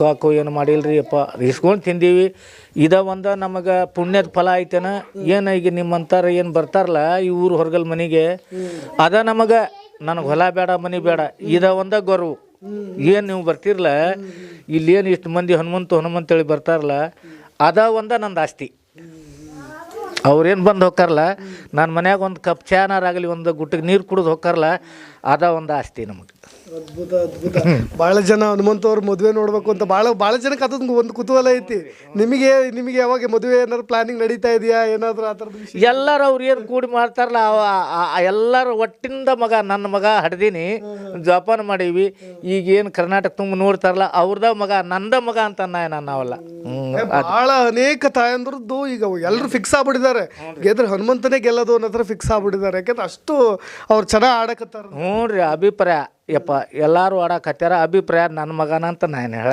ಸಾಕು ಏನು ಮಾಡಿಲ್ರಿ ಅಪ್ಪ ಇಸ್ಕೊಂಡು ತಿಂದೀವಿ ಇದ ಒಂದು ನಮಗೆ ಪುಣ್ಯದ ಫಲ ಐತೇನ ಏನು ಈಗ ನಿಮ್ಮಂತಾರ ಏನು ಬರ್ತಾರಲ್ಲ ಈ ಊರು ಹೊರಗಲ್ ಮನೆಗೆ ಅದ ನಮಗೆ ನನಗೆ ಹೊಲ ಬೇಡ ಮನೆ ಬೇಡ ಇದ ಒಂದ ಗೌರವ ಏನು ನೀವು ಬರ್ತಿರಲ್ಲ ಇಲ್ಲೇನು ಇಷ್ಟು ಮಂದಿ ಹನುಮಂತೇಳಿ ಬರ್ತಾರಲ್ಲ ಅದ ಒಂದ ನಂದು ಆಸ್ತಿ ಅವ್ರೇನು ಬಂದು ಹೋಗ್ತಾರಲ್ಲ ನನ್ನ ಮನ್ಯಾಗ ಒಂದು ಕಪ್ ಚಾನಾರಾಗಲಿ ಒಂದು ಗುಟ್ಟಿಗೆ ನೀರು ಕುಡಿದು ಹೋಗ್ತಾರಲ್ಲ ಅದ ಒಂದು ಆಸ್ತಿ ನಮಗೆ. ಅದ್ಭುತ ಅದ್ಭುತ. ಭಾಳ ಜನ ಹನುಮಂತವ್ರ ಮದುವೆ ನೋಡ್ಬೇಕು ಅಂತ ಭಾಳ ಜನಕ್ಕೆ ಅದೊಂದು ಒಂದು ಕುತೂಹಲ ಐತಿ. ನಿಮಗೆ ಯಾವಾಗ ಮದುವೆ ಏನಾದ್ರು ಪ್ಲಾನಿಂಗ್ ನಡೀತಾ ಇದೆಯಾ ಏನಾದ್ರು ಆ ಥರದ ವಿಷಯ? ಎಲ್ಲರೂ ಅವ್ರು ಏನು ಕೂಡಿ ಮಾಡ್ತಾರಲ್ಲ ಎಲ್ಲರೂ ಒಟ್ಟಿಂದ ಮಗ ನನ್ನ ಮಗ ಹಡ್ದೀನಿ ಜೋಪಾನ ಮಾಡೀವಿ ಈಗ ಏನು ಕರ್ನಾಟಕ ತುಂಬ ನೋಡ್ತಾರಲ್ಲ ಅವ್ರದ ಮಗ ನಂದ ಮಗ ಅಂತ ನಾವೆಲ್ಲ. ಭಾಳ ಅನೇಕ ತಾಯಂದ್ರದ್ದು ಈಗ ಎಲ್ಲರೂ ಫಿಕ್ಸ್ ಆಗ್ಬಿಟ್ಟಿದ್ದಾರೆ ಗೆದ್ರೆ ಹನುಮಂತನೇ ಗೆಲ್ಲೋದು ಅನ್ನೋ ಥರ ಫಿಕ್ಸ್ ಆಗ್ಬಿಟ್ಟಿದ್ದಾರೆ. ಯಾಕಂದ್ರೆ ಅಷ್ಟು ಅವ್ರು ಚೆನ್ನಾಗಿ ಆಡಕತ್ತಾರ. ಹ್ಞೂ ರೀ ಅಭಿಪ್ರಾಯ ಯಪ್ಪ ಎಲ್ಲರೂ ಆಡಕತ್ಯಾರ ಅಭಿಪ್ರಾಯ ನನ್ನ ಮಗನ ಅಂತ ನಾನು ಹೇಳ